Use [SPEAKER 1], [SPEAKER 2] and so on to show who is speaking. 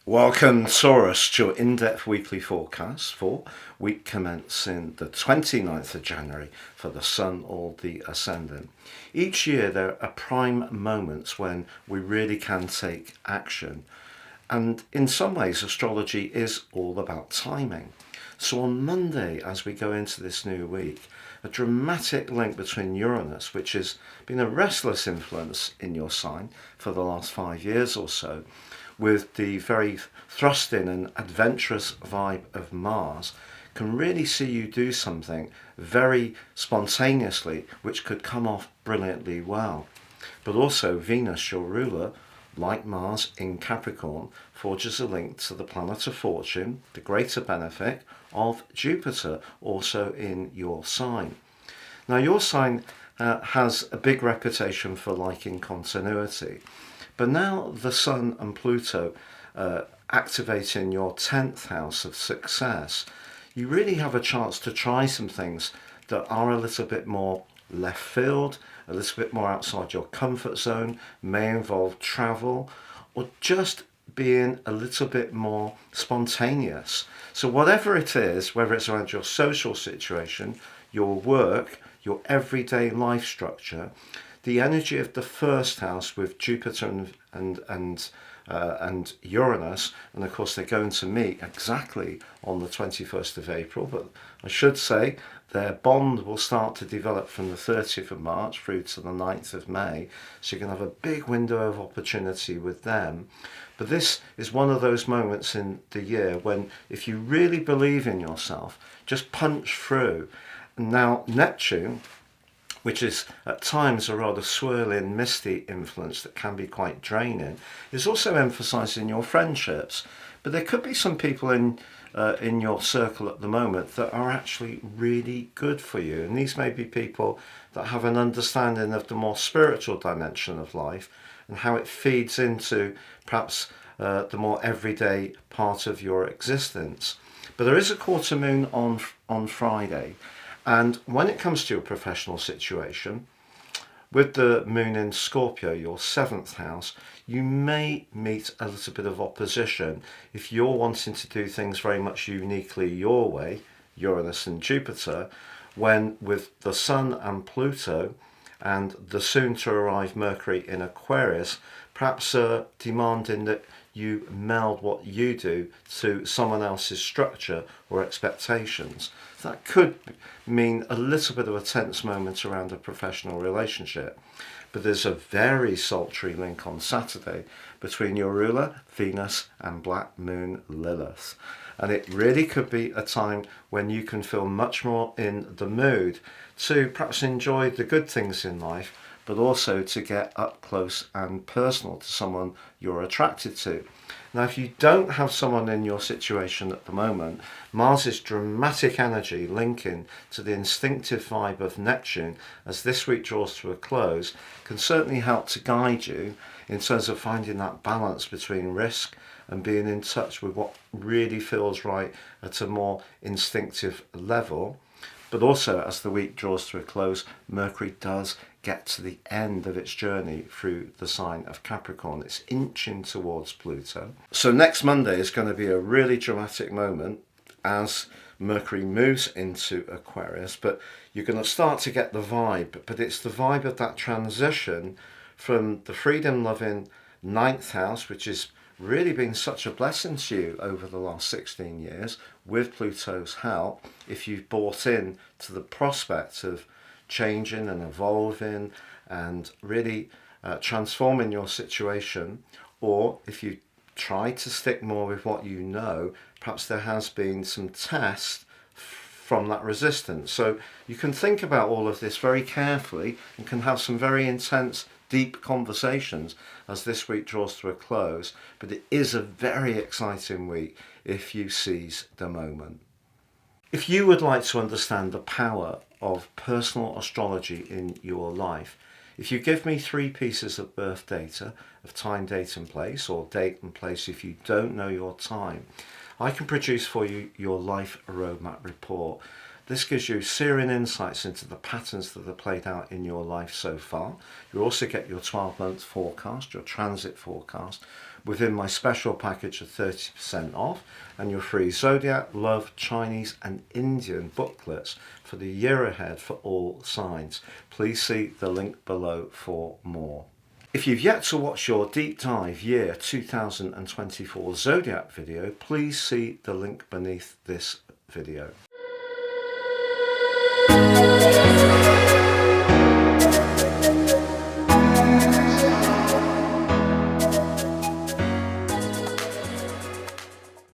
[SPEAKER 1] Welcome, Taurus, to your in-depth weekly forecast for week commencing the 29th of January for the Sun or the Ascendant. Each year there are prime moments when we really can take action. And in some ways, astrology is all about timing. So on Monday, as we go into this new week, a dramatic link between Uranus, which has been a restless influence in your sign for the last 5 years or so, with the very thrusting and adventurous vibe of Mars, can really see you do something very spontaneously, which could come off brilliantly well. But also Venus, your ruler, like Mars in Capricorn, forges a link to the planet of fortune, the greater benefit of Jupiter, also in your sign. Now your sign has a big reputation for liking continuity. But now the Sun and Pluto activating your 10th house of success, you really have a chance to try some things that are a little bit more left field, a little bit more outside your comfort zone, may involve travel, or just being a little bit more spontaneous. So whatever it is, whether it's around your social situation, your work, your everyday life structure, the energy of the first house with Jupiter and Uranus, and of course they're going to meet exactly on the 21st of April, but I should say their bond will start to develop from the 30th of March through to the 9th of May, so you can have a big window of opportunity with them. But this is one of those moments in the year when, if you really believe in yourself, just punch through. Now Neptune, which is at times a rather swirling, misty influence that can be quite draining, is also emphasising your friendships. But there could be some people in your circle at the moment that are actually really good for you. And these may be people that have an understanding of the more spiritual dimension of life and how it feeds into perhaps the more everyday part of your existence. But there is a quarter moon on Friday. And when it comes to your professional situation, with the moon in Scorpio, your 7th house, you may meet a little bit of opposition if you're wanting to do things very much uniquely your way, Uranus and Jupiter, when with the Sun and Pluto and the soon to arrive Mercury in Aquarius, perhaps demanding that you meld what you do to someone else's structure or expectations. That could mean a little bit of a tense moment around a professional relationship. But there's a very sultry link on Saturday between your ruler, Venus, and Black Moon, Lilith. And it really could be a time when you can feel much more in the mood to perhaps enjoy the good things in life, but also to get up close and personal to someone you're attracted to. Now, if you don't have someone in your situation at the moment, Mars's dramatic energy linking to the instinctive vibe of Neptune as this week draws to a close can certainly help to guide you in terms of finding that balance between risk and being in touch with what really feels right at a more instinctive level. But also, as the week draws to a close, Mercury does get to the end of its journey through the sign of Capricorn. It's inching towards Pluto. So next Monday is going to be a really dramatic moment as Mercury moves into Aquarius, but you're going to start to get the vibe, but it's the vibe of that transition from the freedom-loving 9th house, which is really been such a blessing to you over the last 16 years with Pluto's help, if you've bought in to the prospect of changing and evolving and really transforming your situation, or if you try to stick more with what you know, perhaps there has been some test from that resistance. So you can think about all of this very carefully and can have some very intense, deep conversations as this week draws to a close. But it is a very exciting week if you seize the moment. If you would like to understand the power of personal astrology in your life, if you give me 3 pieces of birth data, of time, date and place, or date and place if you don't know your time, I can produce for you your life roadmap report This gives you searing insights into the patterns that are played out in your life so far. You also get your 12-month forecast, your transit forecast, within my special package of 30% off, and your free Zodiac, Love, Chinese and Indian booklets for the year ahead for all signs. Please see the link below for more. If you've yet to watch your deep dive year 2024 Zodiac video, please see the link beneath this video.